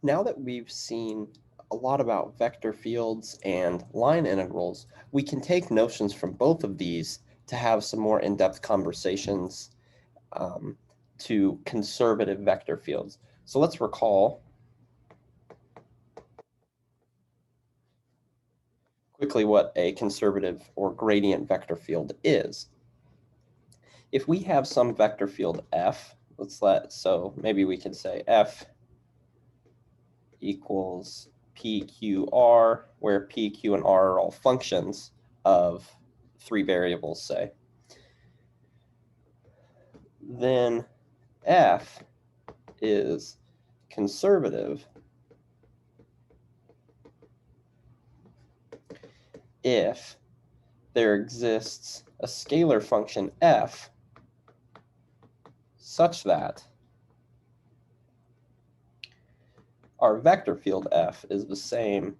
Now that we've seen a lot about vector fields and line integrals, we can take notions from both of these to have some more in-depth conversations to conservative vector fields. So let's recall quickly what a conservative or gradient vector field is. If we have some vector field f, so maybe we can say f equals PQR, where P, Q, and R are all functions of three variables, say. Then F is conservative if there exists a scalar function f such that our vector field f is the same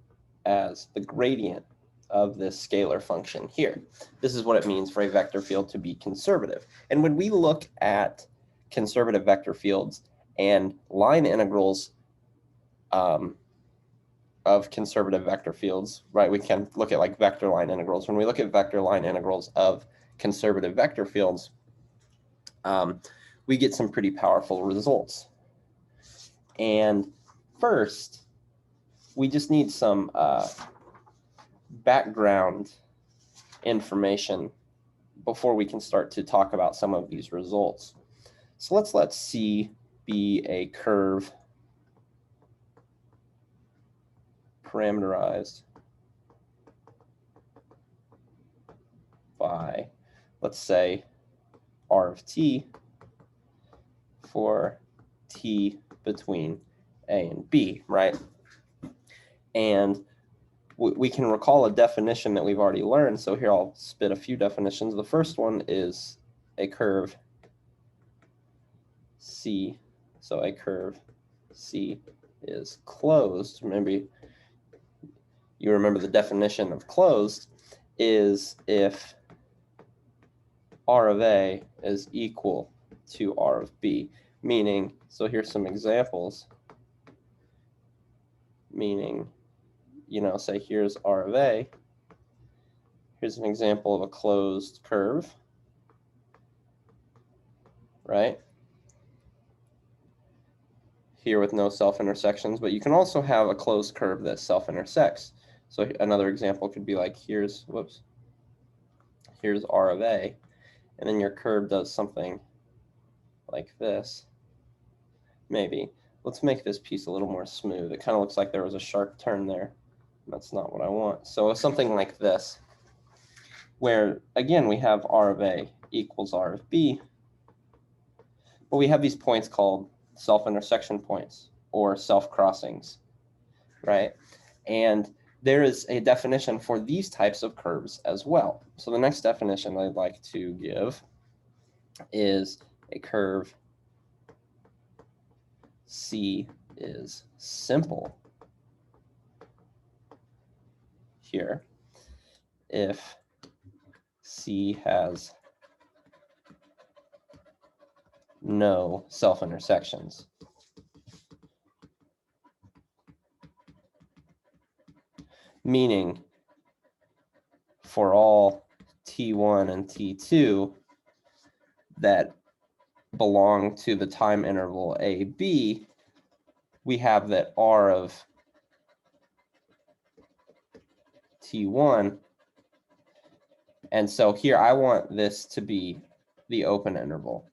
as the gradient of this scalar function here. This is what it means for a vector field to be conservative. And when we look at conservative vector fields and line integrals of conservative vector fields, right? We can look at like vector line integrals. When we look at vector line integrals of conservative vector fields, we get some pretty powerful results. And first, we just need some background information before we can start to talk about some of these results. So let C be a curve parameterized by, let's say, R of t for t between A and B, right? And we can recall a definition that we've already learned. So here I'll spit a few definitions. The first one is a curve C. So a curve C is closed. Maybe you remember the definition of closed is if R of A is equal to R of B, meaning, so here's some examples, meaning, say here's R of A, here's an example of a closed curve, right? Here with no self-intersections, but you can also have a closed curve that self-intersects. So another example could be like, here's R of A, and then your curve does something like this. Maybe. Let's make this piece a little more smooth. It kind of looks like there was a sharp turn there. That's not what I want. So something like this, where, again, we have R of A equals R of B, but we have these points called self-intersection points or self-crossings, right? And there is a definition for these types of curves as well. So the next definition I'd like to give is a curve C is simple here if C has no self-intersections. Meaning for all T1 and T2 that belong to the time interval AB, we have that R of T1. And so here I want this to be the open interval,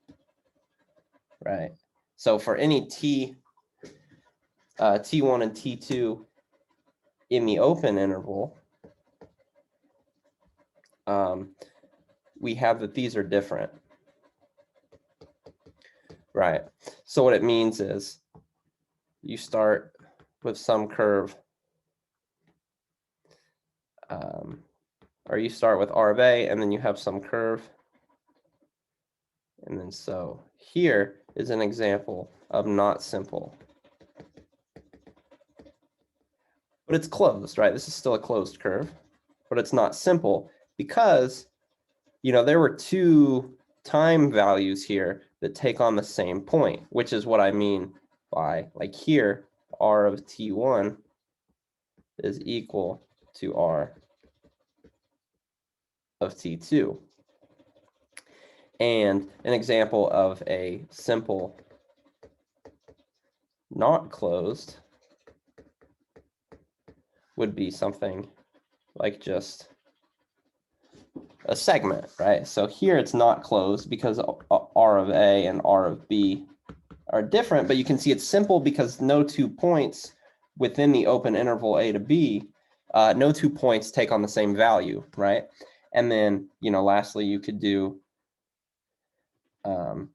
right? So for any T1 and T2 in the open interval, we have that these are different, right? So what it means is you start with some curve, or you start with R of A, and then you have some curve. And then so here is an example of not simple. But it's closed, right? This is still a closed curve, but it's not simple because, there were two time values here that take on the same point, which is what I mean by, like here, R of T1 is equal to R of T2. And an example of a simple not closed would be something like just a segment, right? So here it's not closed because R of A and R of B are different, but you can see it's simple because no 2 points within the open interval A to B, no 2 points take on the same value, right? And then, lastly, you could do, well,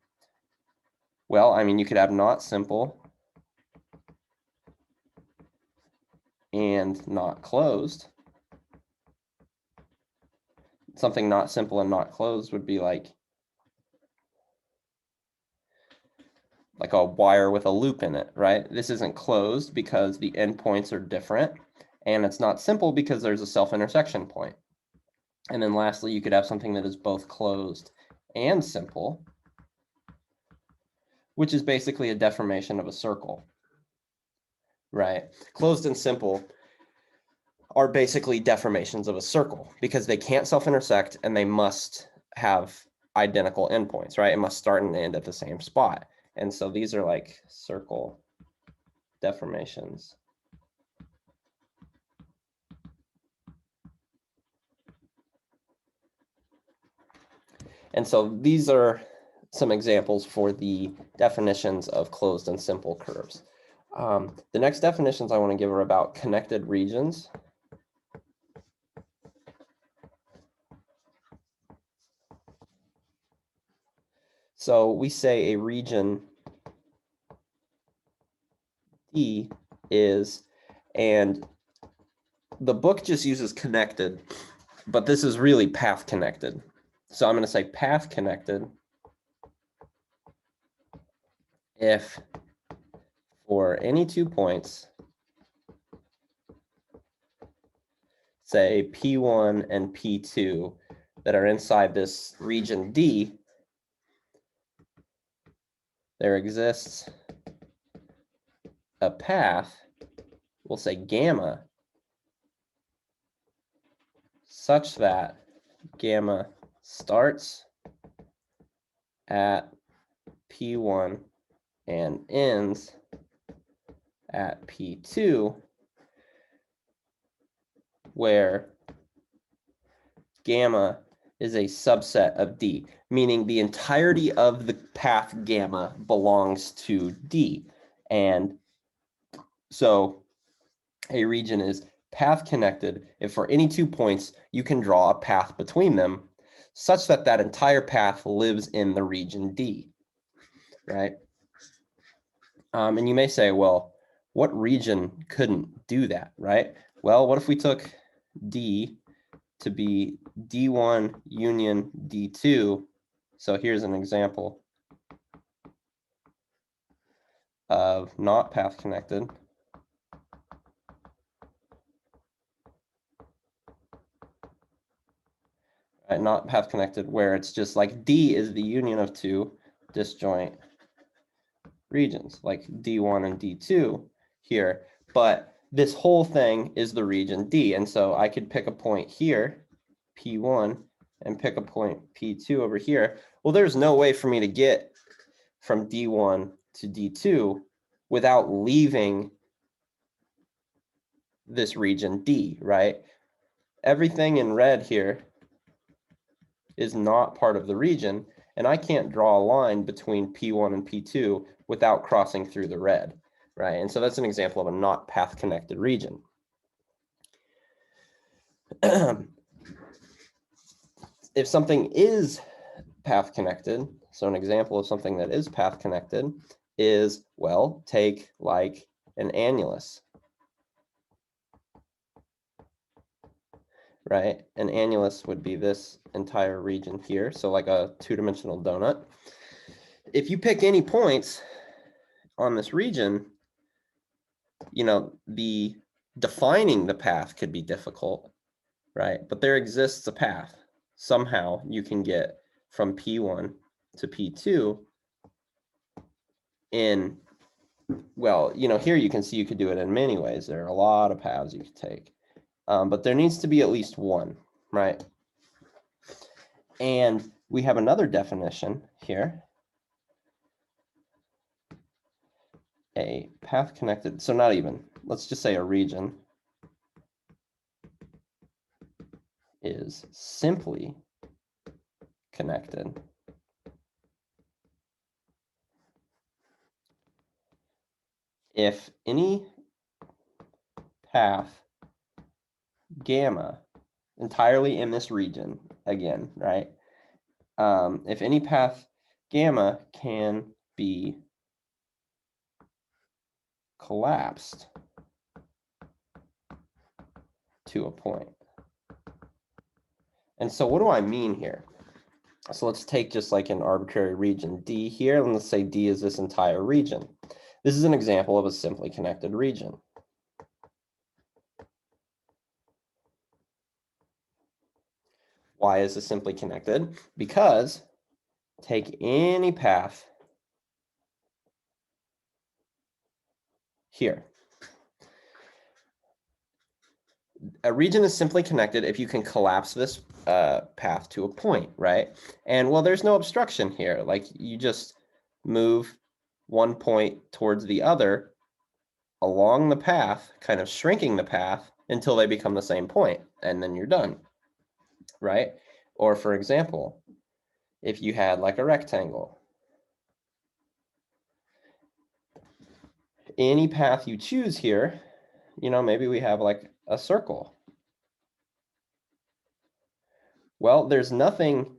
I mean, you could have not simple and not closed. Something not simple and not closed would be like a wire with a loop in it, right? This isn't closed because the endpoints are different, and it's not simple because there's a self-intersection point. And then lastly, you could have something that is both closed and simple, which is basically a deformation of a circle, right? Closed and simple are basically deformations of a circle because they can't self-intersect and they must have identical endpoints, right? It must start and end at the same spot. And so these are like circle deformations. And so these are some examples for the definitions of closed and simple curves. The next definitions I want to give are about connected regions. So we say a region D is, and the book just uses connected, but this is really path connected. So I'm going to say path connected if for any 2 points, say P1 and P2, that are inside this region D, there exists a path, we'll say gamma, such that gamma starts at P1 and ends at P2, where gamma is a subset of D, meaning the entirety of the path gamma belongs to D. And so a region is path connected if for any 2 points you can draw a path between them such that that entire path lives in the region D, right? And you may say, well, what region couldn't do that, right? Well, what if we took D to be D1 union D2? So here's an example of not path connected. Right, not path connected, where it's just like D is the union of 2 disjoint regions, like D1 and D2 here. But this whole thing is the region D. And so I could pick a point here, P1, and pick a point P2 over here. Well, there's no way for me to get from D1 to D2 without leaving this region D, right? Everything in red here is not part of the region, and I can't draw a line between P1 and P2 without crossing through the red, right? And so that's an example of a not path connected region. If something is path connected, so an example of something that is path connected is, well, take like an annulus, right? An annulus would be this entire region here, so like a 2-dimensional donut. If you pick any points on this region, the defining the path could be difficult, right? But there exists a path. Somehow you can get from P1 to P2 in well, here you can see you could do it in many ways. There are a lot of paths you could take. But there needs to be at least one, right? And we have another definition here. A path connected, so not even, let's just say a region is simply connected if any path gamma entirely in this region, again, right? If any path gamma can be collapsed to a point. And so what do I mean here? So let's take just like an arbitrary region D here, and let's say D is this entire region. This is an example of a simply connected region. Why is this simply connected? Because take any path here. A region is simply connected if you can collapse this path to a point, right? And well, there's no obstruction here. Like you just move one point towards the other along the path, kind of shrinking the path until they become the same point, and then you're done, right? Or for example, if you had like a rectangle, any path you choose here, maybe we have like a circle. Well, there's nothing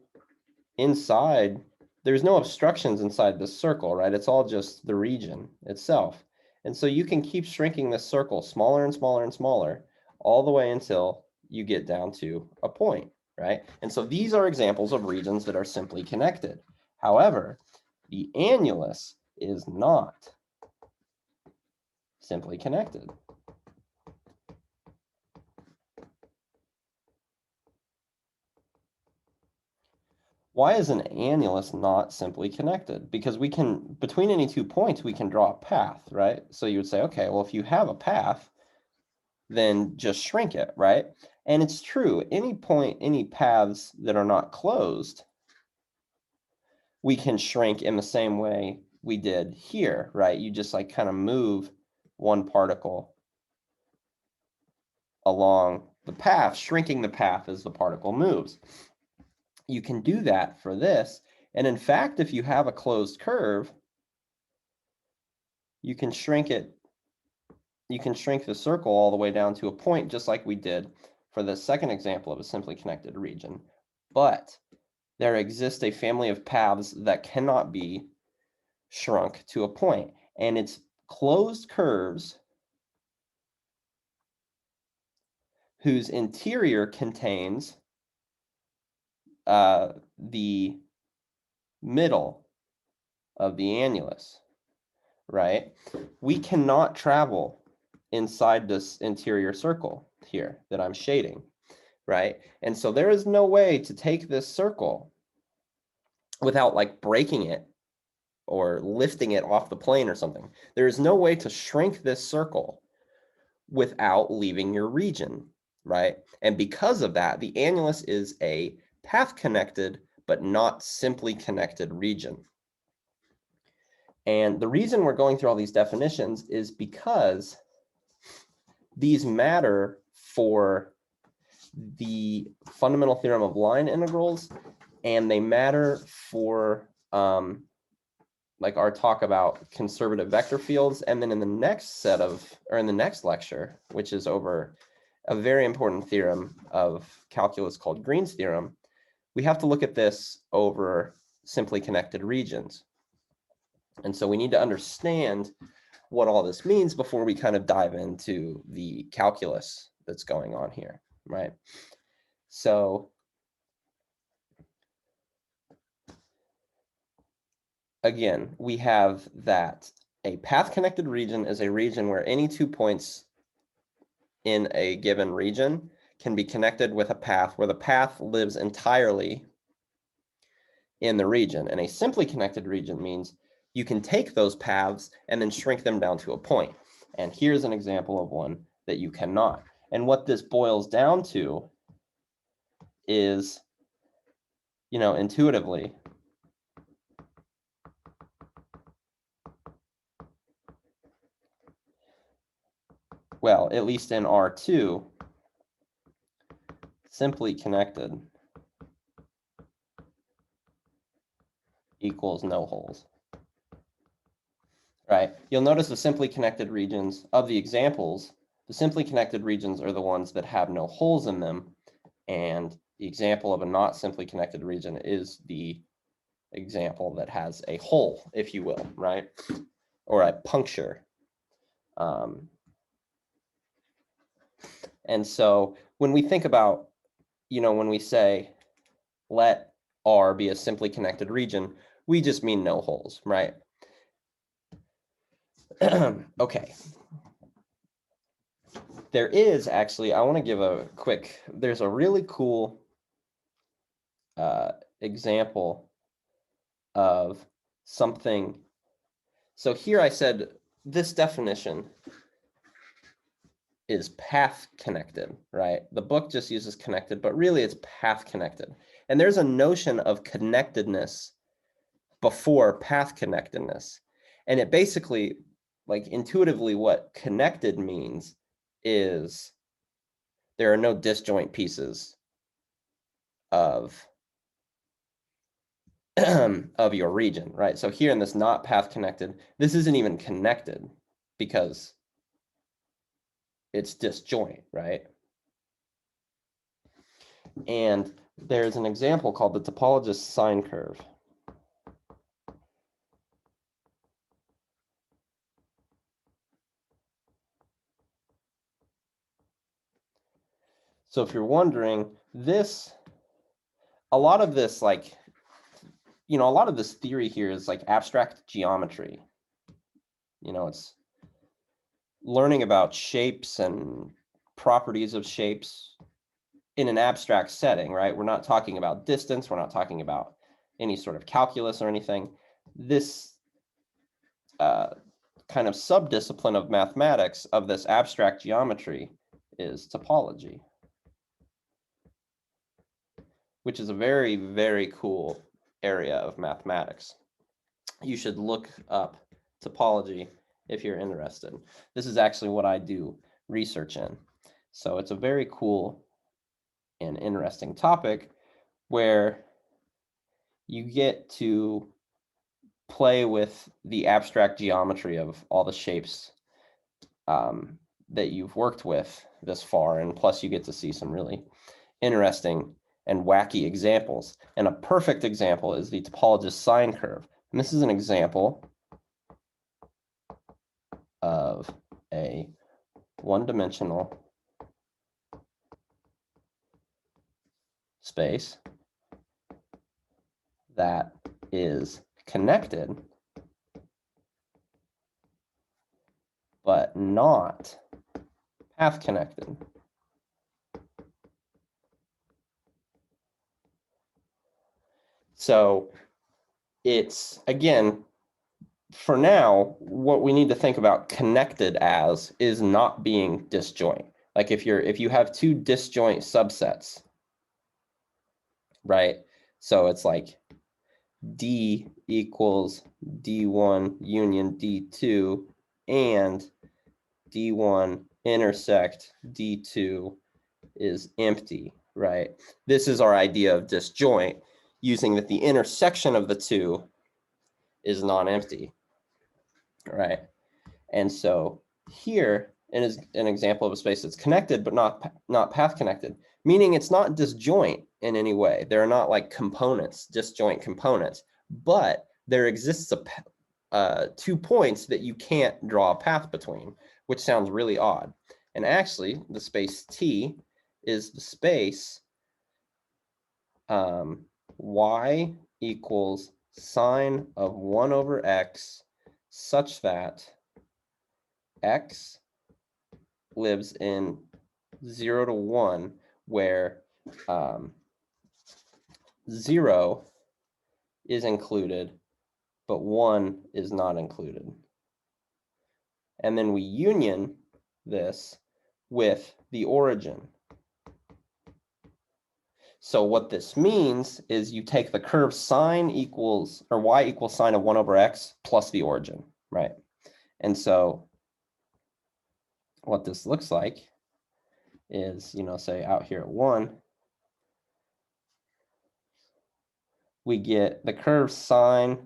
inside, there's no obstructions inside this circle, right? It's all just the region itself. And so you can keep shrinking this circle smaller and smaller and smaller all the way until you get down to a point, right? And so these are examples of regions that are simply connected. However, the annulus is not simply connected. Why is an annulus not simply connected? Because we can, between any 2 points, we can draw a path, right? So you would say, okay, well, if you have a path, then just shrink it, right? And it's true, any point, any paths that are not closed, we can shrink in the same way we did here, right? You just like kind of move one particle along the path, shrinking the path as the particle moves. You can do that for this. And in fact, if you have a closed curve, you can shrink it. You can shrink the circle all the way down to a point, just like we did for the second example of a simply connected region. But there exists a family of paths that cannot be shrunk to a point, and it's closed curves whose interior contains the middle of the annulus, right? We cannot travel inside this interior circle here that I'm shading, right? And so there is no way to take this circle without like breaking it or lifting it off the plane or something. There is no way to shrink this circle without leaving your region, right? And because of that, the annulus is a path connected but not simply connected region. And the reason we're going through all these definitions is because these matter for the fundamental theorem of line integrals, and they matter for like our talk about conservative vector fields. And then in the next set of, or in the next lecture, which is over a very important theorem of calculus called Green's theorem, we have to look at this over simply connected regions. And so we need to understand what all this means before we kind of dive into the calculus that's going on here, right? So again, we have that a path-connected region is a region where any 2 points in a given region can be connected with a path where the path lives entirely in the region. And a simply connected region means you can take those paths and then shrink them down to a point. And here's an example of one that you cannot. And what this boils down to is, intuitively, well, at least in R2, simply connected equals no holes. Right? You'll notice the simply connected regions of the examples, the simply connected regions are the ones that have no holes in them, and the example of a not simply connected region is the example that has a hole, if you will, right? Or a puncture. And so when we think about, when we say let R be a simply connected region, we just mean no holes, right? Okay. There is actually, I want to give a quick, there's a really cool example of something. So here I said this definition is path connected, right? The book just uses connected, but really it's path connected. And there's a notion of connectedness before path connectedness. And it basically, like intuitively, what connected means is there are no disjoint pieces of of your region, right? So here in this not path connected, this isn't even connected because it's disjoint, right? And there's an example called the topologist sine curve. So if you're wondering, a lot of this, like, a lot of this theory here is like abstract geometry. It's learning about shapes and properties of shapes in an abstract setting, right? We're not talking about distance. We're not talking about any sort of calculus or anything. This kind of subdiscipline of mathematics of this abstract geometry is topology, which is a very, very cool area of mathematics. You should look up topology if you're interested. This is actually what I do research in. So it's a very cool and interesting topic where you get to play with the abstract geometry of all the shapes that you've worked with this far, and plus you get to see some really interesting and wacky examples. And a perfect example is the topologist sine curve. And this is an example of a one-dimensional space that is connected, but not path connected. So it's, again, for now, what we need to think about connected as is not being disjoint. Like if you have two disjoint subsets, right? So it's like D equals D1 union D2 and D1 intersect D2 is empty, right? This is our idea of disjoint, using that the intersection of the two is non-empty, right? And so here is an example of a space that's connected but not path connected, meaning it's not disjoint in any way. There are not like components, disjoint components, but there exists a 2 points that you can't draw a path between, which sounds really odd. And actually, the space T is the space y equals sine of 1 over x such that x lives in 0 to 1, where 0 is included but 1 is not included. And then we union this with the origin. So what this means is you take the curve sine equals, or y equals sine of 1 over x plus the origin, right? And so what this looks like is, say out here at 1, we get the curve sine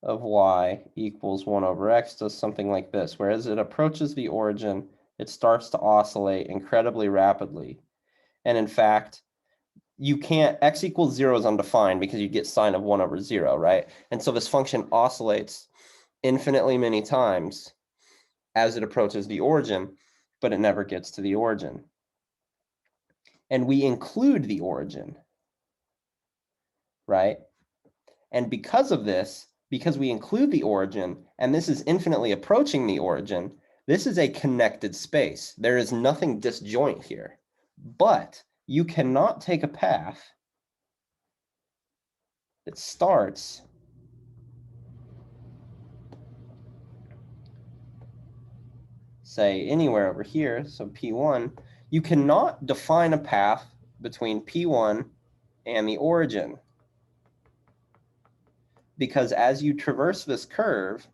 of y equals 1 over x does something like this, where as it approaches the origin, it starts to oscillate incredibly rapidly. And in fact, you can't, x equals 0 is undefined because you get sine of 1 over 0, right? And so this function oscillates infinitely many times as it approaches the origin, but it never gets to the origin. And we include the origin, right? And because of this, because we include the origin, and this is infinitely approaching the origin, this is a connected space. There is nothing disjoint here. But you cannot take a path that starts say anywhere over here, so P1, you cannot define a path between P1 and the origin. Because as you traverse this curve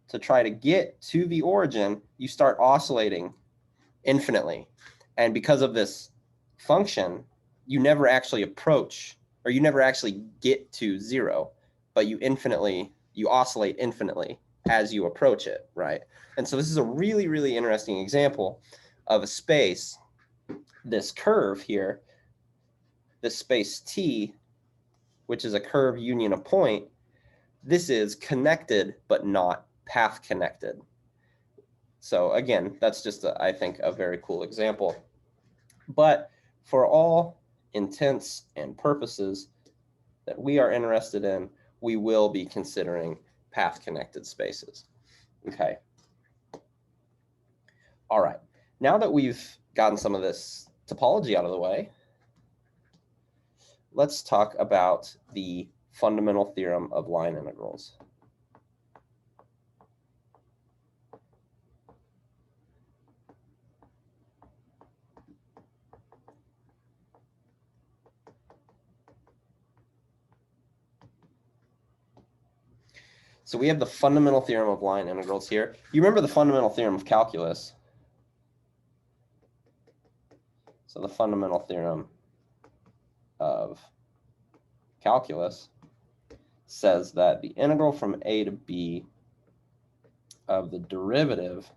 to try to get to the origin, you start oscillating infinitely. And because of this function, you never actually approach, or you never actually get to 0, but you oscillate infinitely as you approach it, right? And so this is a really, really interesting example of a space, this curve here, this space T, which is a curve union a point. This is connected, but not path connected. So again, that's just, I think, a very cool example. But for all intents and purposes that we are interested in, we will be considering path-connected spaces. Okay. All right. Now that we've gotten some of this topology out of the way, let's talk about the fundamental theorem of line integrals. So we have the fundamental theorem of line integrals here. You remember the fundamental theorem of calculus. So the fundamental theorem of calculus says that the integral from a to b of the derivative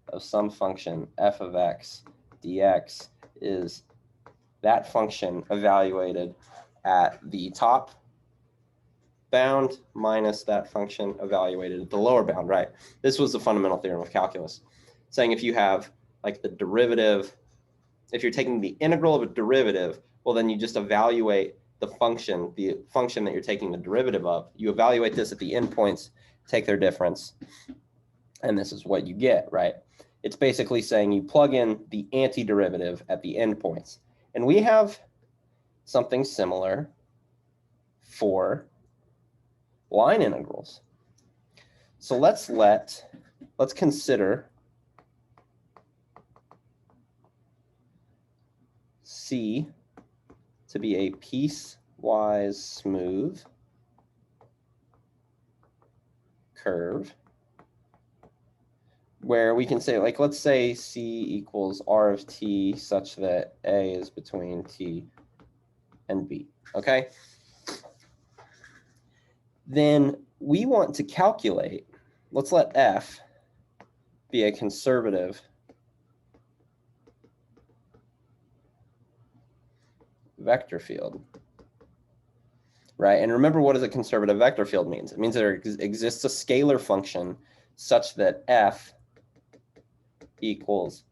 of some function f of x dx is that function evaluated at the top bound minus that function evaluated at the lower bound, right? This was the fundamental theorem of calculus, saying if you have like the derivative, if you're taking the integral of a derivative, well, then you just evaluate the function that you're taking the derivative of. You evaluate this at the endpoints, take their difference, and this is what you get, right? It's basically saying you plug in the antiderivative at the endpoints. And we have something similar for line integrals. So let's consider C to be a piecewise smooth curve where we can say, like, let's say C equals R of t such that A is between t and B, okay? Then we want to calculate, let's let F be a conservative vector field, right? And remember, what does a conservative vector field means? It means there exists a scalar function such that F equals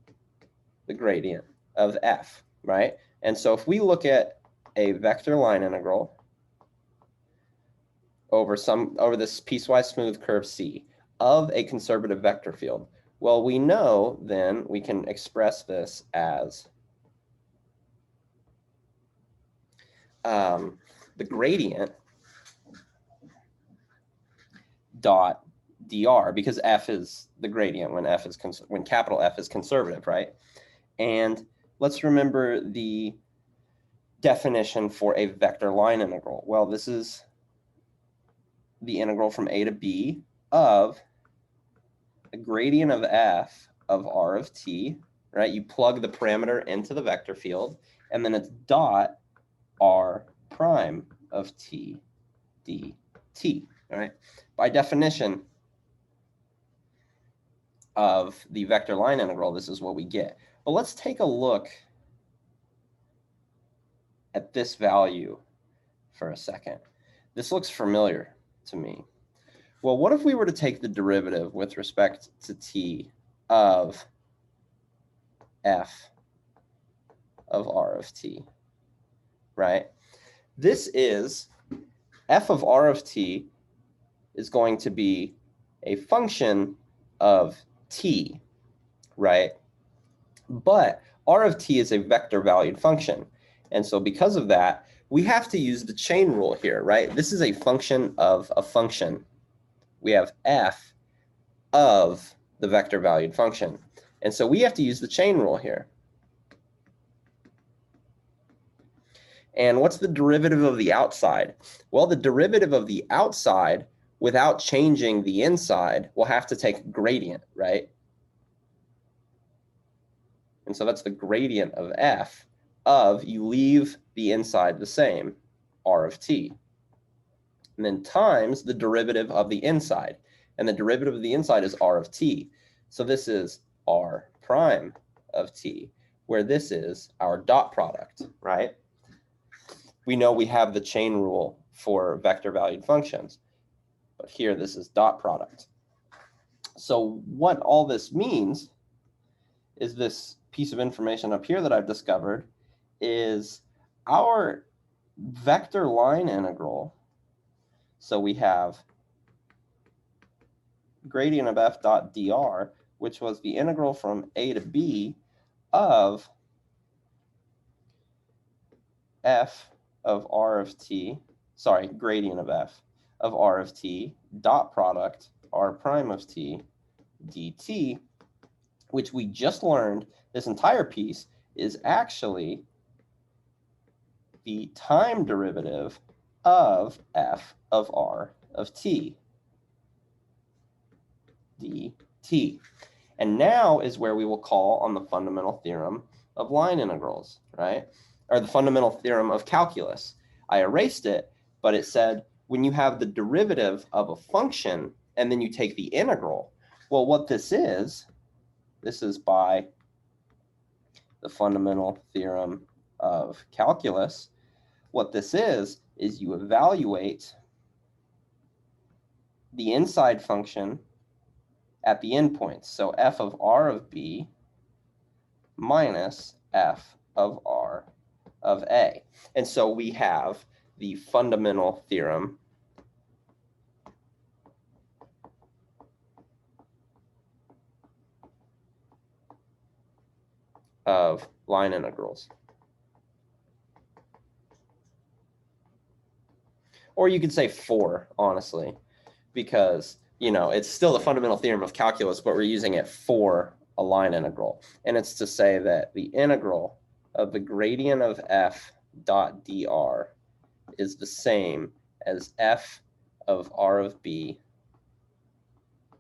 the gradient of F, right? And so if we look at a vector line integral over this piecewise smooth curve C of a conservative vector field, well, we know then we can express this as the gradient dot dr, because f is the gradient when when capital F is conservative, right? And let's remember the definition for a vector line integral. Well, this is the integral from a to b of the gradient of f of r of t, right? You plug the parameter into the vector field, and then it's dot r prime of t dt, all right? By definition of the vector line integral, this is what we get. But let's take a look at this value for a second. This looks familiar to me. Well, what if we were to take the derivative with respect to t of f of r of t, right? This is f of r of t is going to be a function of t, right? But r of t is a vector valued function. And so because of that, we have to use the chain rule here, right? This is a function of a function. We have f of the vector valued function. And so we have to use the chain rule here. And what's the derivative of the outside? Well, the derivative of the outside without changing the inside will have to take gradient, right? And so that's the gradient of f of, you leave the inside the same, r of t. And then times the derivative of the inside. And the derivative of the inside is r of t. So this is r prime of t, where this is our dot product, right? We know we have the chain rule for vector valued functions, but here this is dot product. So what all this means is this piece of information up here that I've discovered is our vector line integral. So we have gradient of f dot dr, which was the integral from a to b of f of r of t, sorry, gradient of f of r of t, dot product r prime of t dt, which we just learned this entire piece is actually the time derivative of f of r of t dt. And now is where we will call on the fundamental theorem of line integrals, right? Or the fundamental theorem of calculus. I erased it, but it said when you have the derivative of a function and then you take the integral, well, what this is by the fundamental theorem of calculus. What this is you evaluate the inside function at the endpoints. So f of r of b minus f of r of a. And so we have the fundamental theorem of line integrals. Or you could say 4, honestly, because, you know, it's still the fundamental theorem of calculus, but we're using it for a line integral. And it's to say that the integral of the gradient of f dot dr is the same as f of r of b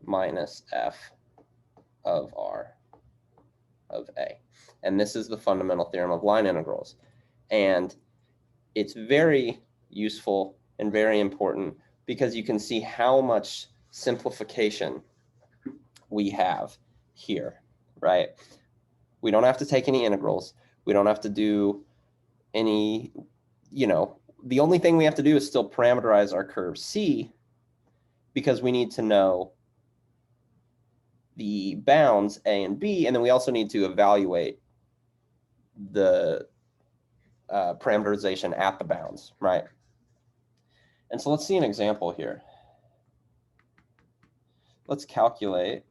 minus f of r of a. And this is the fundamental theorem of line integrals. And it's very useful and very important because you can see how much simplification we have here, right? We don't have to take any integrals. We don't have to do any, you know, the only thing we have to do is still parameterize our curve C, because we need to know the bounds A and B, and then we also need to evaluate the parameterization at the bounds, right? And so let's see an example here. Let's calculate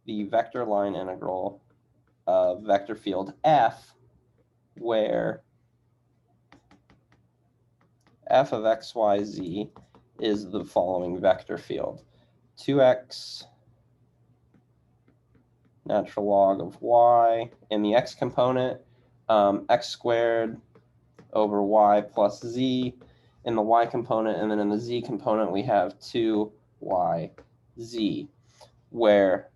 the vector line integral of vector field F, where f of x, y, z is the following vector field. 2x natural log of y in the x component, x squared over y plus z in the y component, and then in the z component we have 2yz, where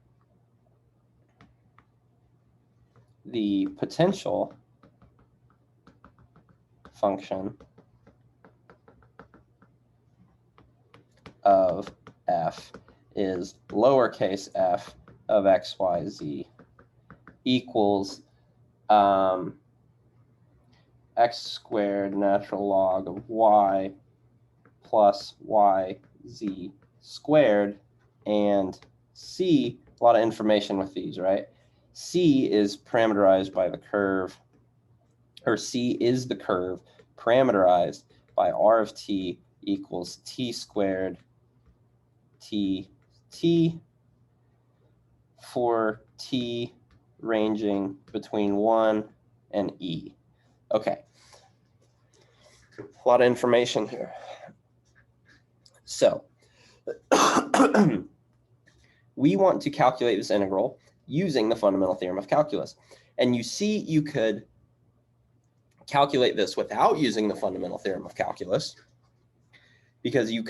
the potential function of f is lowercase f of x, y, z equals x squared natural log of y plus yz squared, and c, a lot of information with these, right? C is parameterized by the curve, or C is the curve parameterized by r of t equals t squared t for t ranging between 1 and e. Okay, a lot of information here. So we want to calculate this integral using the fundamental theorem of calculus. And you see, you could calculate this without using the fundamental theorem of calculus, because you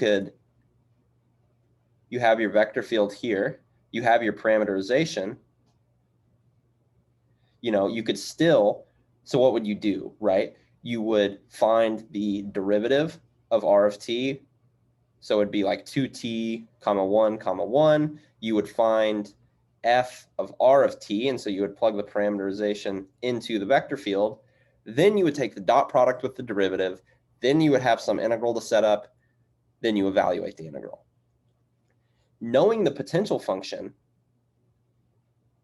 have your vector field here, you have your parameterization, you could still, so what would you do, right? You would find the derivative of r of t. So it'd be like 2t, 1, 1. You would find f of r of t, and so you would plug the parameterization into the vector field. Then you would take the dot product with the derivative. Then you would have some integral to set up. Then you evaluate the integral. Knowing the potential function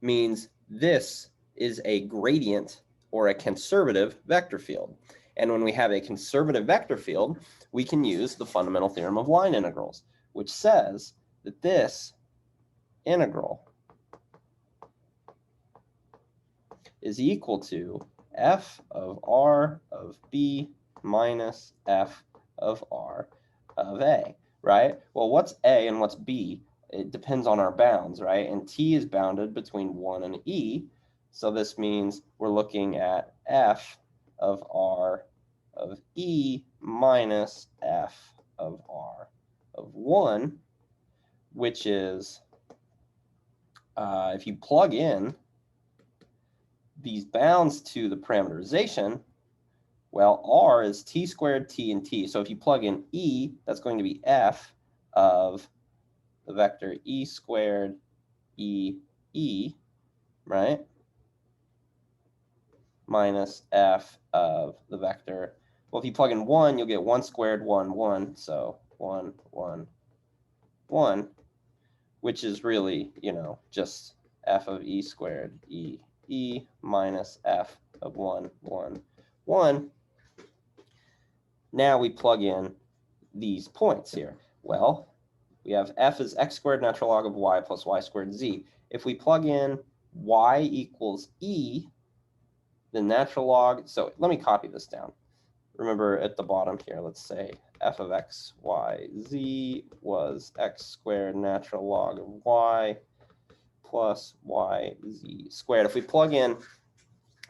means this is a gradient or a conservative vector field. And when we have a conservative vector field, we can use the fundamental theorem of line integrals, which says that this integral is equal to f of r of b minus f of r of a, right? Well, what's a and what's b? It depends on our bounds, right? And t is bounded between 1 and e. So this means we're looking at f of r of e minus f of r of 1, which is, if you plug in these bounds to the parameterization, well, r is t squared t and t. So if you plug in e, that's going to be f of the vector e squared e, right? Minus f of the vector. Well, if you plug in 1, you'll get 1 squared, 1, 1. So 1, 1, 1, which is really, just f of e squared e minus f of 1, 1, 1. Now we plug in these points here. Well, we have f is x squared natural log of y plus y squared z. If we plug in y equals e, the natural log, so let me copy this down. Remember at the bottom here, let's say f of x, y, z was x squared natural log of y plus y, z squared. If we plug in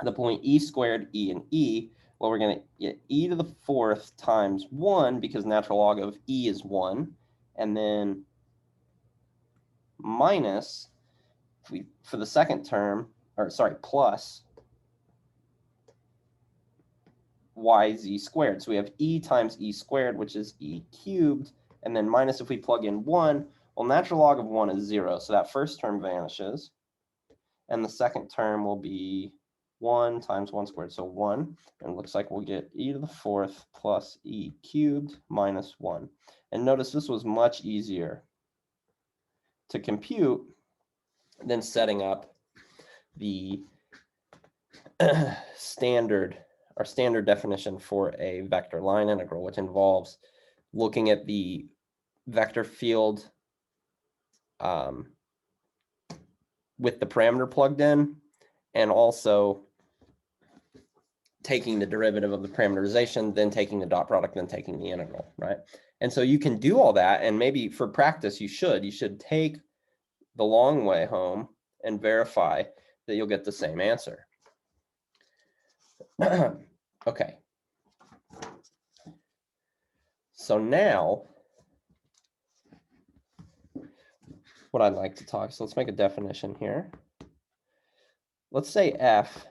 the point e squared, e, and e, well, we're going to get e to the 4th times 1, because natural log of e is 1, and then minus, for the second term, plus yz squared. So we have e times e squared, which is e cubed, and then minus, if we plug in 1, well, natural log of 1 is 0, so that first term vanishes, and the second term will be 1 times 1 squared, so 1, and it looks like we'll get e to the 4th plus e cubed minus 1. And notice this was much easier to compute than setting up the standard definition for a vector line integral, which involves looking at the vector field with the parameter plugged in, and also taking the derivative of the parameterization, then taking the dot product, then taking the integral, right? And so you can do all that, and maybe for practice you should take the long way home and verify that you'll get the same answer. Okay. So now what I'd like to talk, so let's make a definition here. Let's say F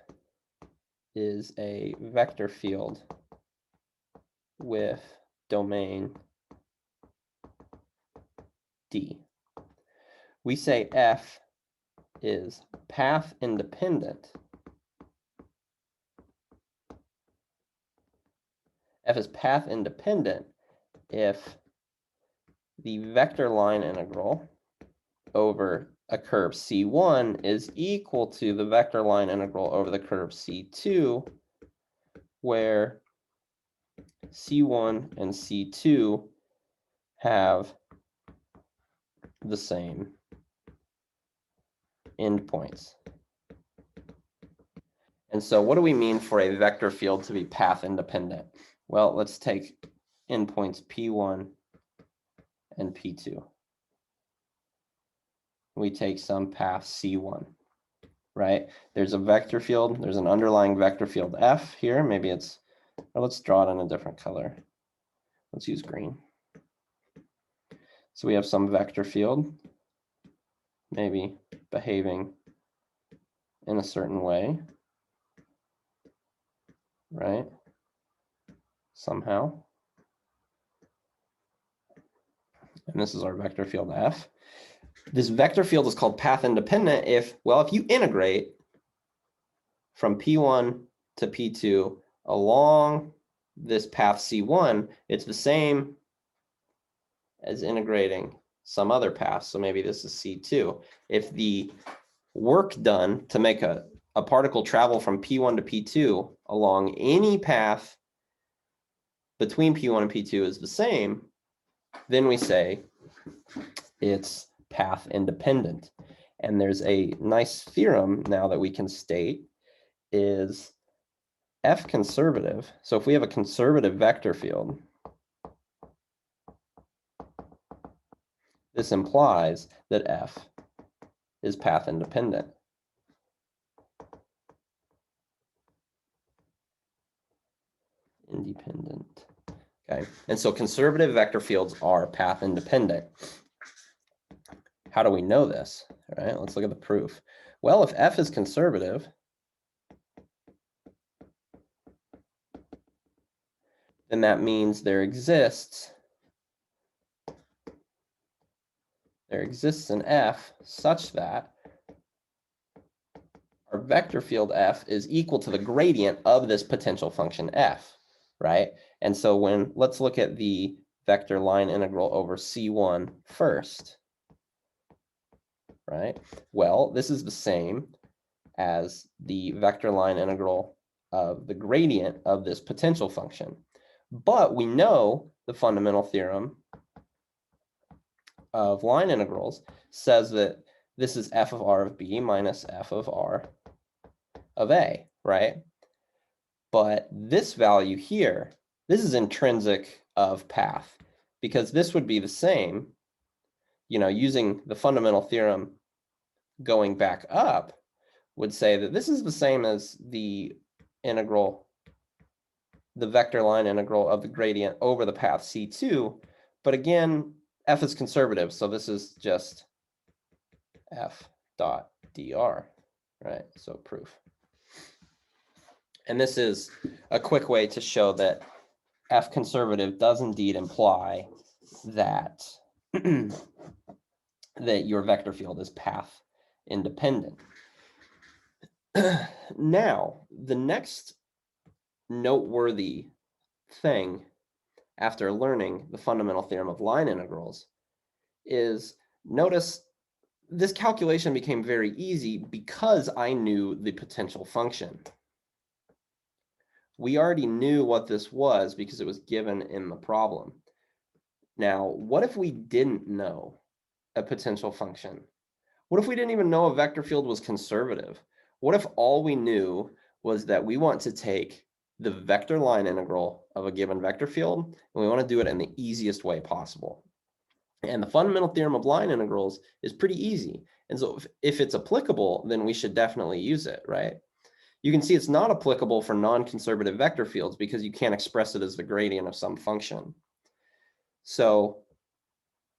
is a vector field with domain D. We say F is path independent. F is path independent if the vector line integral over a curve C1 is equal to the vector line integral over the curve C2, where C1 and C2 have the same endpoints. And so what do we mean for a vector field to be path independent? Well, let's take endpoints P1 and P2. We take some path C1, right? There's a vector field, there's an underlying vector field F here. Maybe it's, or let's draw it in a different color. Let's use green. So we have some vector field, maybe behaving in a certain way, right? Somehow. And this is our vector field F. This vector field is called path independent if, well, if you integrate from P1 to P2 along this path C1, it's the same as integrating some other path. So maybe this is C2. If the work done to make a particle travel from P1 to P2 along any path between P1 and P2 is the same, then we say it's path independent. And there's a nice theorem now that we can state is F conservative. So if we have a conservative vector field, this implies that F is path independent. Independent. Okay, and so conservative vector fields are path independent. How do we know this? All right, let's look at the proof. Well, if F is conservative, then that means there exists an F such that our vector field F is equal to the gradient of this potential function F, right? And so let's look at the vector line integral over C1 first, right? Well, this is the same as the vector line integral of the gradient of this potential function. But we know the fundamental theorem of line integrals says that this is f of r of b minus f of r of a, right? But this value here, this is intrinsic of path, because this would be the same, using the fundamental theorem going back up, would say that this is the same as the integral, the vector line integral of the gradient over the path C2. But again, f is conservative, so this is just f dot dr, right? So proof. And this is a quick way to show that f conservative does indeed imply that that your vector field is path independent. Now, the next noteworthy thing after learning the fundamental theorem of line integrals is, notice this calculation became very easy because I knew the potential function. We already knew what this was because it was given in the problem. Now, what if we didn't know a potential function? What if we didn't even know a vector field was conservative? What if all we knew was that we want to take the vector line integral of a given vector field, and we want to do it in the easiest way possible. And the fundamental theorem of line integrals is pretty easy. And so if it's applicable, then we should definitely use it, right? You can see it's not applicable for non-conservative vector fields because you can't express it as the gradient of some function. So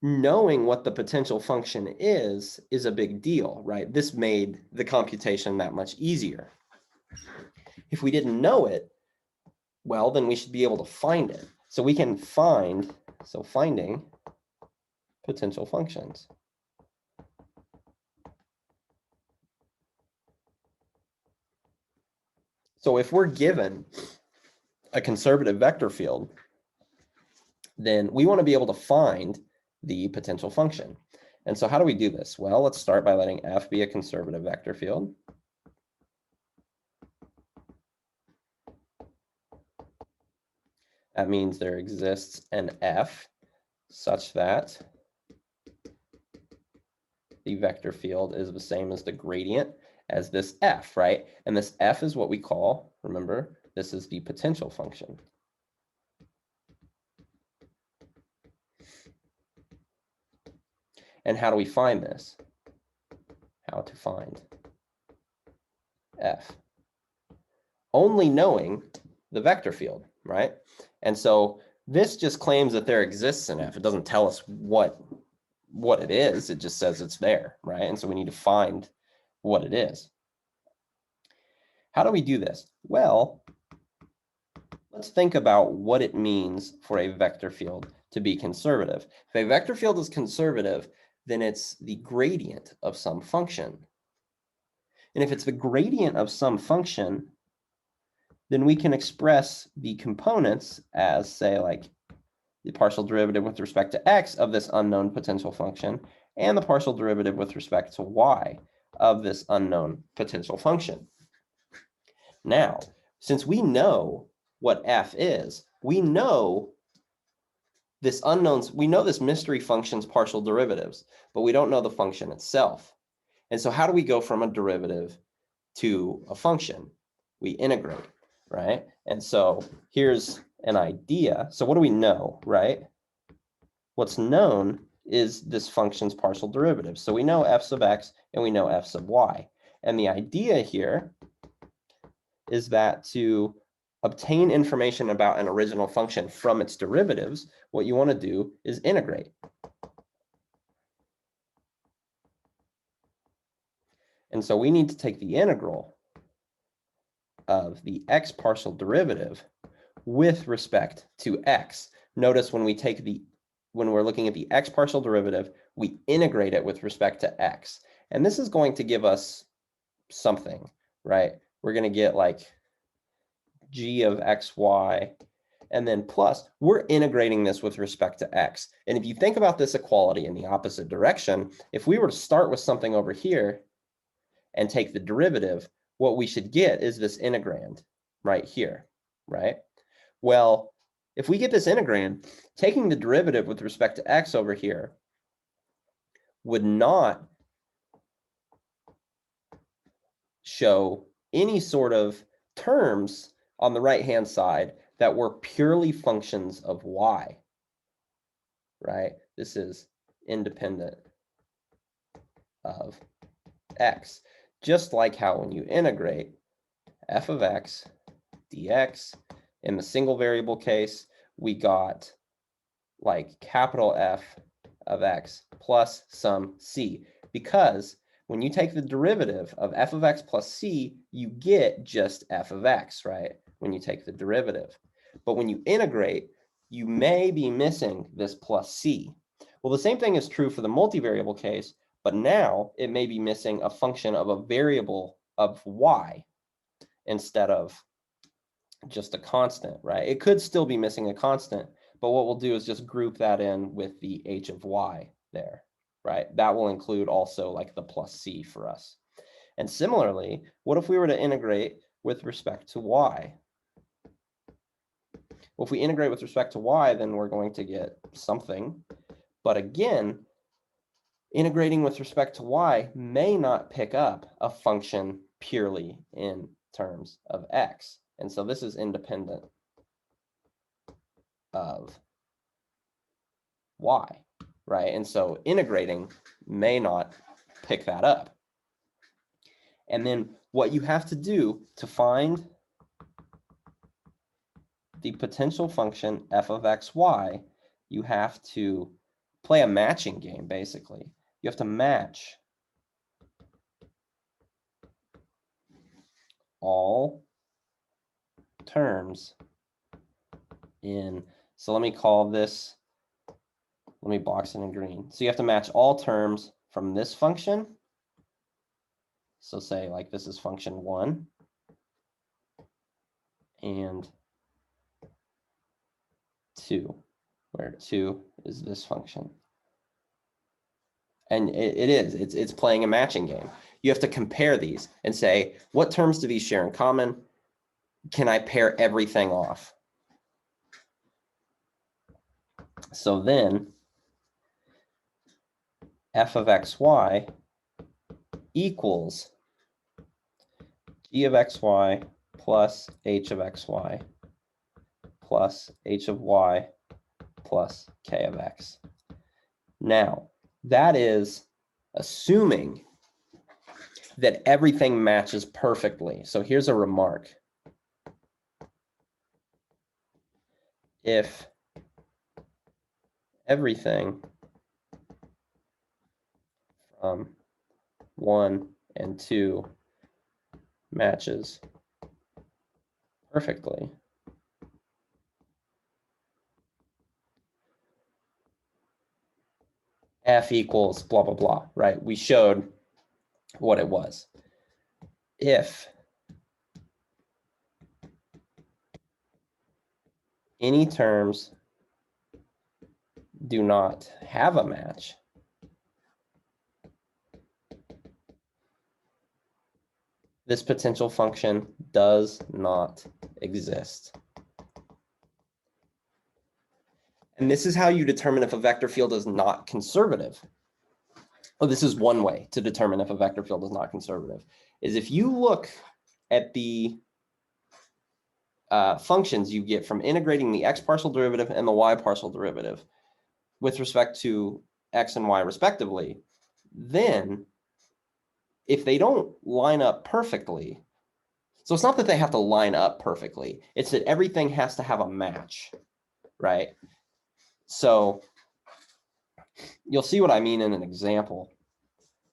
knowing what the potential function is a big deal, right? This made the computation that much easier. If we didn't know it, well, then we should be able to find it. So we can find, so finding potential functions. So if we're given a conservative vector field, then we want to be able to find the potential function. And so how do we do this? Well, let's start by letting f be a conservative vector field. That means there exists an f such that the vector field is the same as the gradient as this f, right? And this f is what we call, remember, this is the potential function. And how do we find this? How to find f? Only knowing the vector field, right? And so this just claims that there exists an f. It doesn't tell us what it is. It just says it's there, right? And so we need to find what it is. How do we do this? Well, let's think about what it means for a vector field to be conservative. If a vector field is conservative, then it's the gradient of some function. And if it's the gradient of some function, then we can express the components as, say, like the partial derivative with respect to x of this unknown potential function and the partial derivative with respect to y of this unknown potential function. Now, since we know what f is, we know this unknowns, we know this mystery function's partial derivatives, but we don't know the function itself. And so how do we go from a derivative to a function? We integrate, right? And so here's an idea. So what do we know, right? What's known is this function's partial derivative. So we know f sub x and we know f sub y. And the idea here is that to obtain information about an original function from its derivatives, what you want to do is integrate. And so we need to take the integral of the x partial derivative with respect to x. Notice when we're looking at the x partial derivative, we integrate it with respect to x. And this is going to give us something, right? We're going to get like g of xy, and then plus, we're integrating this with respect to x. And if you think about this equality in the opposite direction, if we were to start with something over here and take the derivative, what we should get is this integrand right here, right? Well, if we get this integrand, taking the derivative with respect to x over here would not show any sort of terms on the right-hand side that were purely functions of y, right? This is independent of x. Just like how when you integrate f of x dx, in the single variable case, we got like capital F of x plus some c, because when you take the derivative of f of x plus c, you get just f of x, right? When you take the derivative. But when you integrate, you may be missing this plus c. Well, the same thing is true for the multivariable case, but now it may be missing a function of a variable of y instead of just a constant, right? It could still be missing a constant, but what we'll do is just group that in with the h of y there, right? That will include also like the plus c for us. And similarly, what if we were to integrate with respect to y? Well, if we integrate with respect to y, then we're going to get something. But again, integrating with respect to y may not pick up a function purely in terms of x. And so this is independent of y, right? And so integrating may not pick that up. And then what you have to do to find the potential function f of xy, you have to play a matching game, basically. You have to match all terms in, so let me call this, let me box it in green. So you have to match all terms from this function. So say like this is function 1, and 2, where 2 is this function. And it's playing a matching game. You have to compare these and say, what terms do these share in common? Can I pair everything off? So then f of xy equals g of xy plus h of xy plus h of y plus k of x. Now, that is assuming that everything matches perfectly. So here's a remark. If everything from 1 and 2 matches perfectly, f equals blah, blah, blah, right? We showed what it was. If any terms do not have a match, this potential function does not exist. And this is how you determine if a vector field is not conservative. Well, this is one way to determine if a vector field is not conservative, is if you look at the functions you get from integrating the x partial derivative and the y partial derivative with respect to x and y respectively, then if they don't line up perfectly, so it's not that they have to line up perfectly, it's that everything has to have a match, right? So you'll see what I mean in an example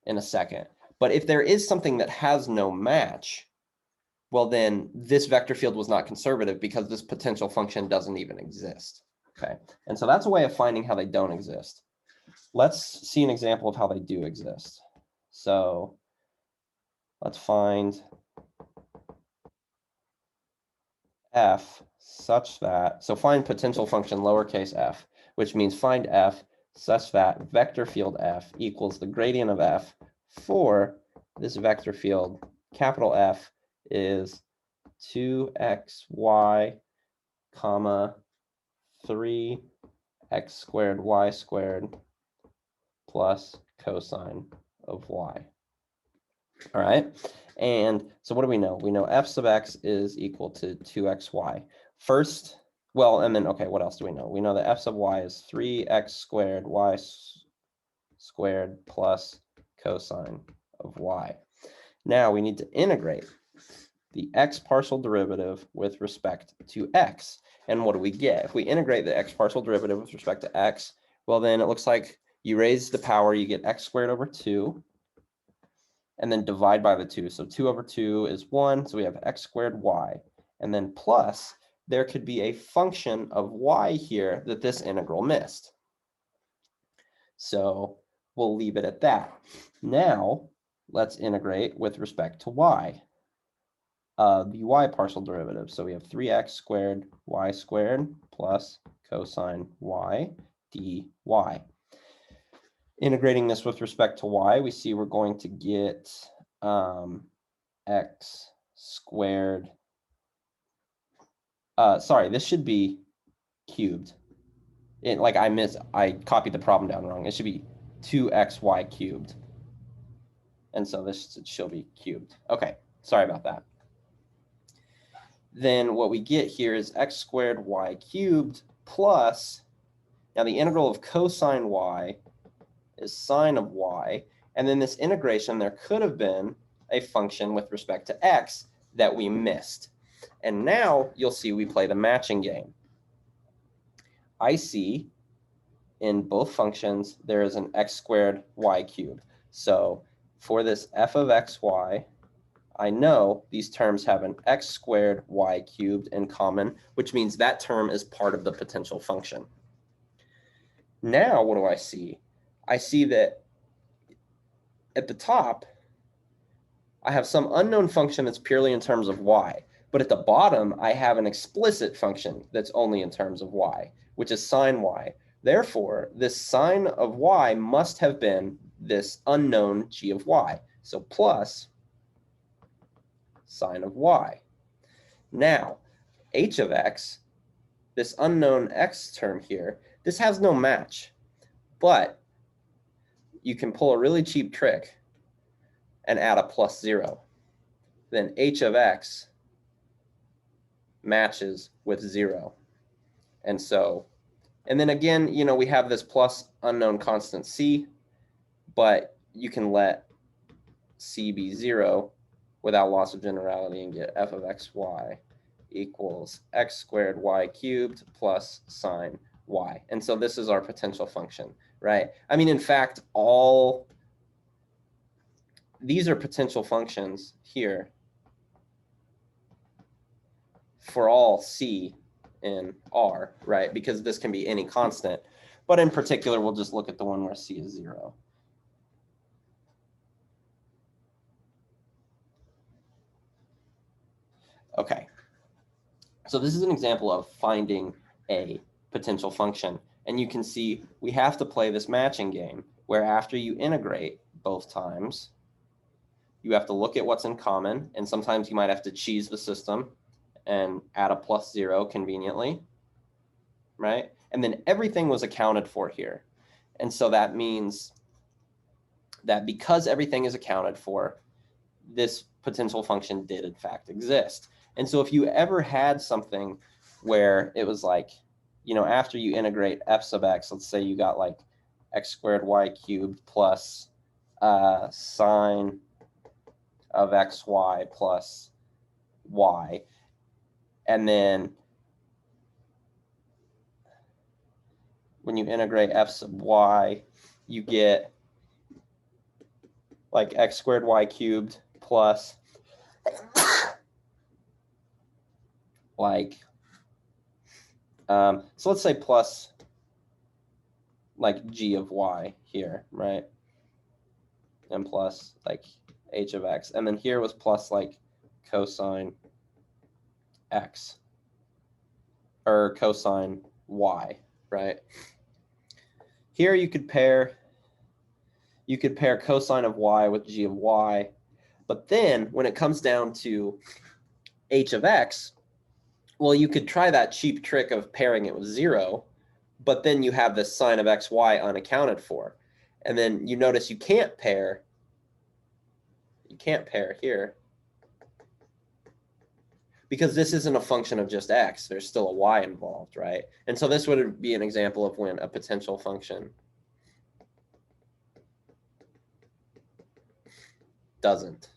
in a second. But if there is something that has no match, well, then this vector field was not conservative because this potential function doesn't even exist. Okay, and so that's a way of finding how they don't exist. Let's see an example of how they do exist. So let's find f such that, so find potential function lowercase f, which means find f such that vector field f equals the gradient of f for this vector field, capital F, is 2xy comma 3x squared y squared plus cosine of y. All right, and so what do we know? We know f sub x is equal to 2xy. First, well, and then, okay, what else do we know? We know that f sub y is 3x squared y squared plus cosine of y. Now we need to integrate the x partial derivative with respect to x. And what do we get? If we integrate the x partial derivative with respect to x, well, then it looks like you raise the power, you get x squared over 2, and then divide by the 2. So 2 over 2 is 1, so we have x squared y. And then plus, there could be a function of y here that this integral missed. So we'll leave it at that. Now, let's integrate with respect to y. The y partial derivative. So we have 3x squared y squared plus cosine y dy. Integrating this with respect to y, we see we're going to get x squared. Sorry, this should be cubed. I copied the problem down wrong. It should be 2xy cubed. And so this should be cubed. Okay, sorry about that. then what we get here is x squared y cubed plus, now the integral of cosine y is sine of y, and then this integration, there could have been a function with respect to x that we missed. And now you'll see we play the matching game. I see in both functions there is an x squared y cubed. So for this f of xy, I know these terms have an x squared y cubed in common, which means that term is part of the potential function. Now what do I see? I see that at the top, I have some unknown function that's purely in terms of y. But at the bottom, I have an explicit function that's only in terms of y, which is sine y. Therefore, this sine of y must have been this unknown g of y. So plus sine of y. Now, h of x, this unknown x term here, this has no match. But you can pull a really cheap trick and add a plus 0. Then h of x matches with 0. And so, and then again, you know, we have this plus unknown constant c, but you can let c be 0 without loss of generality and get f of xy equals x squared y cubed plus sine y. And so this is our potential function, right? I mean, in fact, all these are potential functions here for all c in R, right? Because this can be any constant. But in particular, we'll just look at the one where c is 0. Okay. So this is an example of finding a potential function. And you can see we have to play this matching game where after you integrate both times, you have to look at what's in common. And sometimes you might have to cheese the system and add a plus 0 conveniently, right? And then everything was accounted for here. And so that means that because everything is accounted for, this potential function did in fact exist. And so if you ever had something where it was like, you know, after you integrate f sub x, let's say you got like x squared y cubed plus sine of xy plus y, and then when you integrate f sub y, you get like x squared y cubed plus like, so let's say plus like g of y here, right? And plus like h of x. And then here was plus like cosine x or cosine y, right? Here you could pair cosine of y with g of y. But then when it comes down to h of x, well, you could try that cheap trick of pairing it with 0, but then you have this sine of xy unaccounted for. And then you notice you can't pair here because this isn't a function of just x. There's still a y involved, right? And so this would be an example of when a potential function doesn't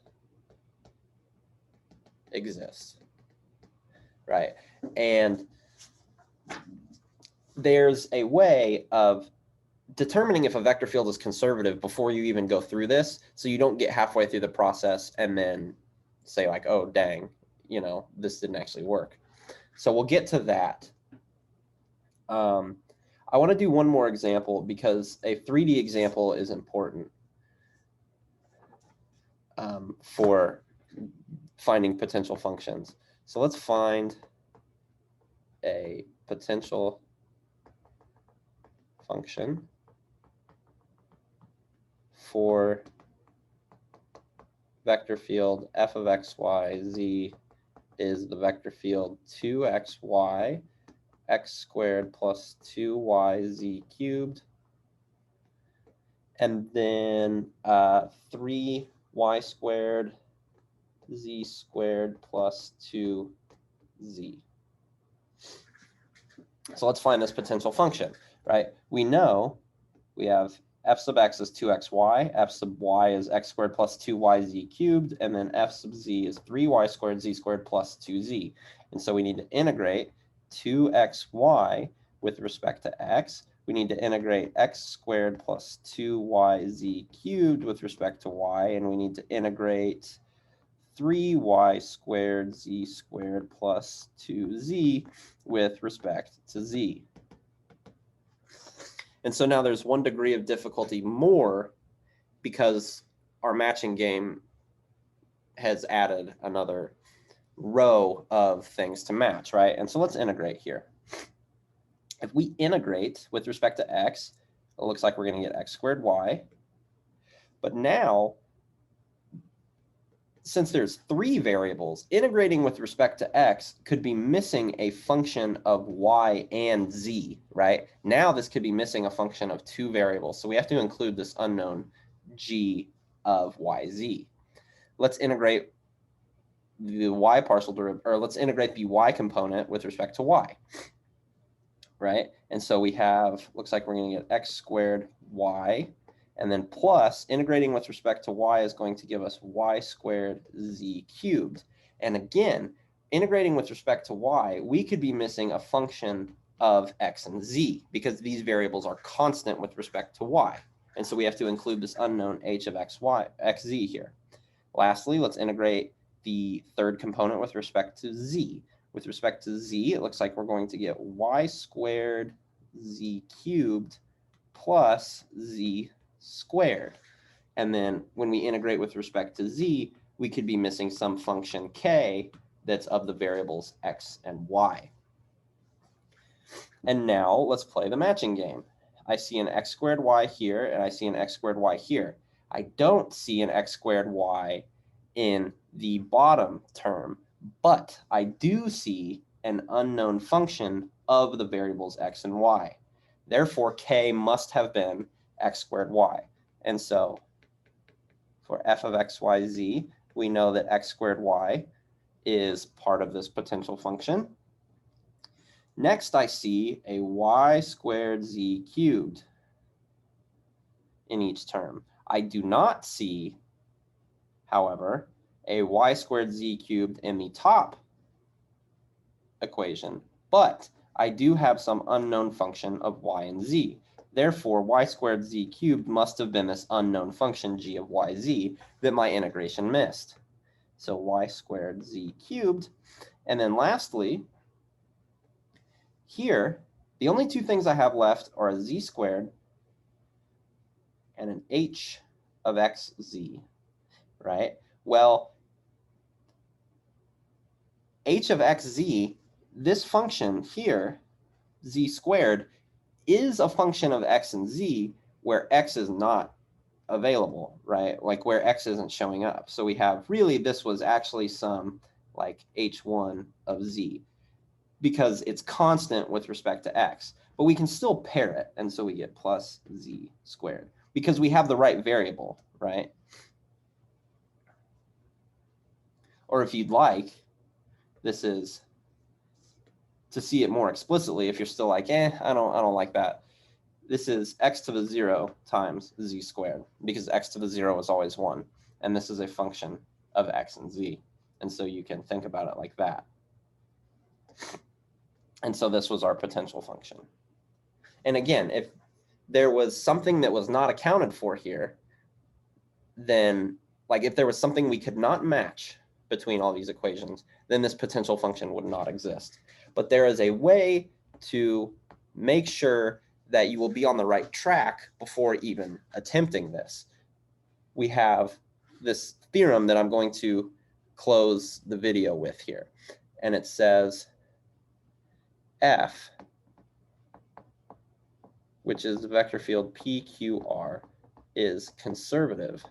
exist, right? And there's a way of determining if a vector field is conservative before you even go through this, so you don't get halfway through the process and then say like, oh, dang, you know, this didn't actually work. So we'll get to that. I want to do one more example because a 3D example is important for finding potential functions. So let's find a potential function for vector field f of x, y, z is the vector field 2xy, x squared plus 2yz cubed, and then 3y squared, z squared plus 2 z. So let's find this potential function, right? We know we have f sub x is 2xy, f sub y is x squared plus 2yz cubed, and then f sub z is 3y squared z squared plus 2z. And so we need to integrate 2xy with respect to x. We need to integrate x squared plus 2yz cubed with respect to y, and we need to integrate 3y squared z squared plus 2z with respect to z. And so now there's 1 degree of difficulty more because our matching game has added another row of things to match, right? And so let's integrate here. If we integrate with respect to x, it looks like we're going to get x squared y. But now, since there's 3 variables, integrating with respect to x could be missing a function of y and z, right? Now this could be missing a function of 2 variables. So we have to include this unknown g of yz. Let's integrate the y partial derivative, or let's integrate the y component with respect to y, right? And so we have, looks like we're going to get x squared y, and then plus, integrating with respect to y is going to give us y squared z cubed. And again, integrating with respect to y, we could be missing a function of x and z because these variables are constant with respect to y. And so we have to include this unknown h of xz here. Lastly, let's integrate the third component with respect to z. With respect to z, it looks like we're going to get y squared z cubed plus z squared. And then when we integrate with respect to z, we could be missing some function k that's of the variables x and y. And now let's play the matching game. I see an x squared y here, and I see an x squared y here. I don't see an x squared y in the bottom term, but I do see an unknown function of the variables x and y. Therefore, k must have been x squared y. And so for f of x, y, z, we know that x squared y is part of this potential function. Next, I see a y squared z cubed in each term. I do not see, however, a y squared z cubed in the top equation, but I do have some unknown function of y and z. Therefore, y squared z cubed must have been this unknown function g of yz that my integration missed. So y squared z cubed. And then lastly, here, the only 2 things I have left are a z squared and an h of xz, right? Well, h of xz, this function here, z squared, is a function of x and z where x is not available, right? Like where x isn't showing up. So we have really, this was actually some like h1 of z because it's constant with respect to x, but we can still pair it. And so we get plus z squared because we have the right variable, right? Or if you'd like, this is to see it more explicitly. If you're still like, I don't like that. This is x to the 0 times z squared because x to the 0 is always 1. And this is a function of x and z. And so you can think about it like that. And so this was our potential function. And again, if there was something that was not accounted for here, then like if there was something we could not match between all these equations, then this potential function would not exist. But there is a way to make sure that you will be on the right track before even attempting this. We have this theorem that I'm going to close the video with here. And it says F, which is the vector field PQR, is conservative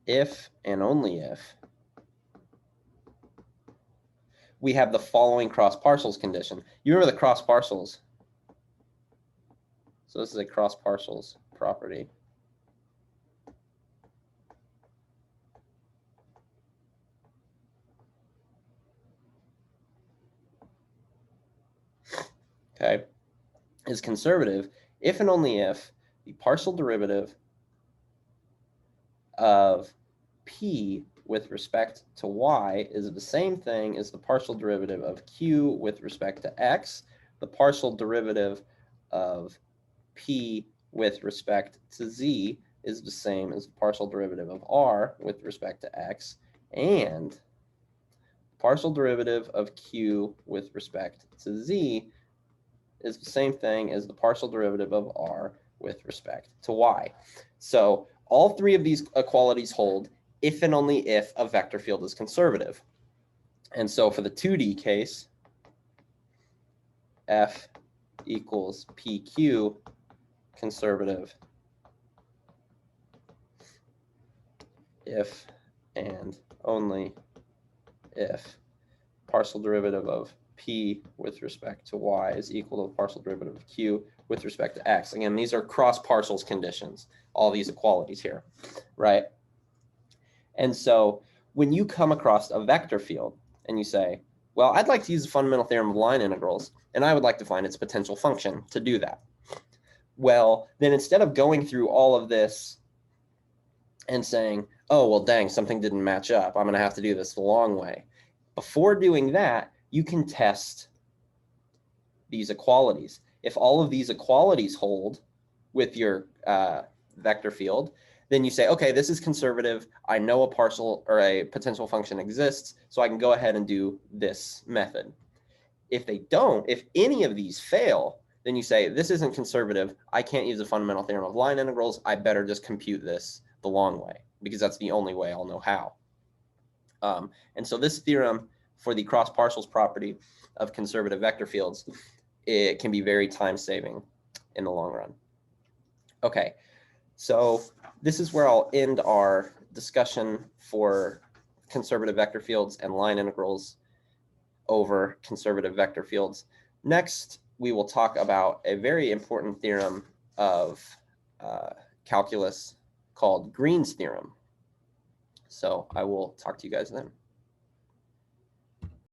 if and only if we have the following cross partials condition. You remember the cross partials. So this is a cross partials property. okay, is conservative if and only if the partial derivative of p with respect to y is the same thing as the partial derivative of q with respect to x, the partial derivative of p with respect to z is the same as the partial derivative of r with respect to x, and the partial derivative of q with respect to z is the same thing as the partial derivative of r with respect to y. So all three of these equalities hold if and only if a vector field is conservative. And so for the 2D case, f equals pq conservative if and only if partial derivative of p with respect to y is equal to the partial derivative of q with respect to x. Again, these are cross partials conditions, all these equalities here, right? And so when you come across a vector field and you say, well, I'd like to use the fundamental theorem of line integrals, and I would like to find its potential function to do that. Well, then instead of going through all of this and saying, oh, well, dang, something didn't match up, I'm going to have to do this the long way. Before doing that, you can test these equalities. If all of these equalities hold with your vector field, then you say, okay, this is conservative. I know a partial or a potential function exists, so I can go ahead and do this method. If they don't, if any of these fail, then you say, this isn't conservative. I can't use the fundamental theorem of line integrals. I better just compute this the long way, because that's the only way I'll know how. And so this theorem for the cross partials property of conservative vector fields, it can be very time-saving in the long run. Okay, so this is where I'll end our discussion for conservative vector fields and line integrals over conservative vector fields. Next, we will talk about a very important theorem of calculus called Green's theorem. So I will talk to you guys then.